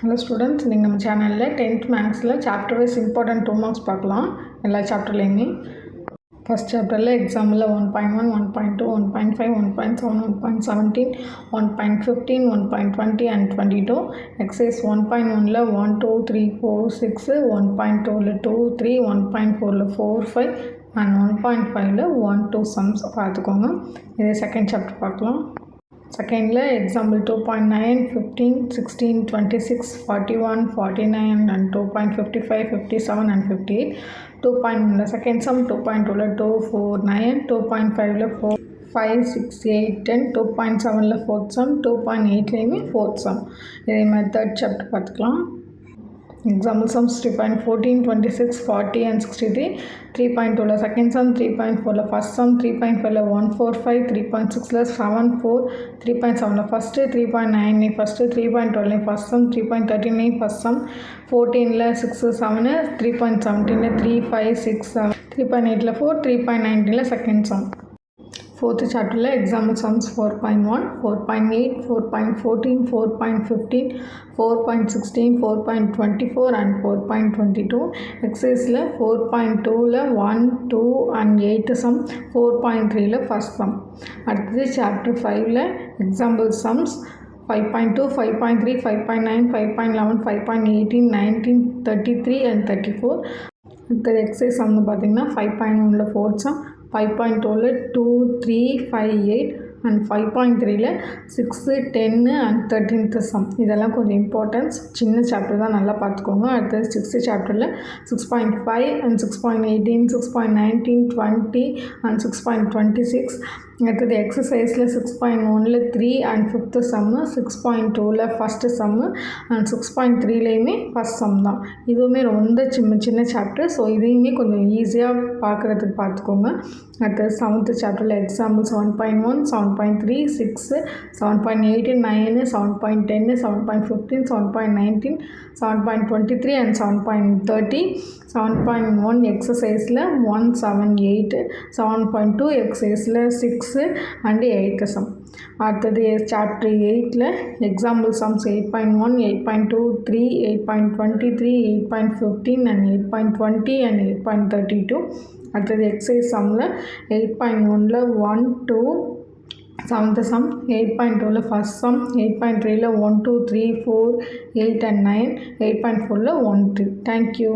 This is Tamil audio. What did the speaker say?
Hello students, நீங்கள் நம்ம சேனலில் 10th மேக்ஸில் சாப்டர் வைஸ் இம்பார்ட்டன்ட் 2 மார்க்ஸ் பார்க்கலாம். எல்லா சாப்டர்லேயுமே ஃபஸ்ட் சாப்டரில் எக்ஸாம்பிள் 1.1, 1.2, 1.5, 1.7, 1.17, 1.15, 1.20 and 22. எக்ஸசைஸ் 1.1ல் 1, 2, 3, 4, 6, 1.2ல் 2, 3, 1.4ல் 4, 5 and 1.5ல் 1, 2 sums பார்த்துக்கோங்க. இதே செகண்ட் சாப்டர் பார்க்கலாம். செகண்டில் எக்ஸாம்பிள் 2.9, 15, 16, 26, 41, 49 and 2.55, 57 and 58. 2.1ல் செகண்ட் சம், 2.2ல் 2, 4, 9, 2.5ல் 4, 5, 6, 8, 10, 2.7ல் ஃபோர்த் சம், 2.8லேயுமே ஃபோர்த் சம். இதே மாதிரி தேர்ட் சாப்டர் பார்த்துக்கலாம். Example sums 3.14, 26, 40 and 63. 3.2 second sum, 3.4 first sum, 3.5 145, 3.6 7, 4, 3.7 first, 3.9 first, 3.12 first sum, 3.13 first sum, 14 6, 7, 3.17 3, 5, 6, 7, 3.8 4, 3.19 second sum. Fourth chapter example sums 4.1, 4.8, 4.14, 4.15, 4.16, 4.24 and 4.22. Exercise 4.2 1, 2 and 8 sum, 4.3 first sum. அடுத்தது chapter 5 example sums 5.2, 5.3, 5.9, 5.11, 5.18, 19, 33 and 34. அடுத்தது exercise sum பார்த்தீங்கன்னா 5.1 fourth sum, 5.2ல் 2, 3, 5, 8 and 5.3ல் 6, 10 and 13th sum. இதெல்லாம் கொஞ்சம் இம்பார்ட்டன்ஸ், சின்ன சாப்டர் தான், நல்லா பார்த்துக்கோங்க. அடுத்தது 6th சாப்டரில் 6.5 and 6.18, 6.19, 20 and 6.26. அடுத்தது எக்ஸசைஸில் 6.1ல் 3 and 5th சம்மு, 6.2ல் ஃபஸ்ட்டு சம்மு அண்ட் 6.3லேயுமே ஃபஸ்ட் சம் தான். இதுவுமே ரொம்ப சின்ன சாப்டர், ஸோ இதையுமே கொஞ்சம் ஈஸியாக பார்க்குறதுக்கு பார்த்துக்கோங்க. அடுத்தது 7th சாப்டரில் எக்ஸாம்பிள்ஸ் 1.1, 7.3, 6, 7.8, 9, 7.10, 7.15, 7.19, 7.23 and 7.30. 7.1 எக்ஸசைஸில் 1, 7, 8, 7.2 எக்ஸசைஸில் 6 and 8 sum. அடுத்தது chapter 8ல் example sums 8.1, 8.2, 3, 8.23, 8.15 and 8.20 and 8.32. அடுத்தது எக்ஸசைஸ் சம்மில் 8.1ல் 1, 2, 7th sum, 8.2ல் ஃபஸ்ட் சம், 8.3ல் 1, 2, 3, 4, 8 and 9, 8.4ல் 1, 3. Thank you.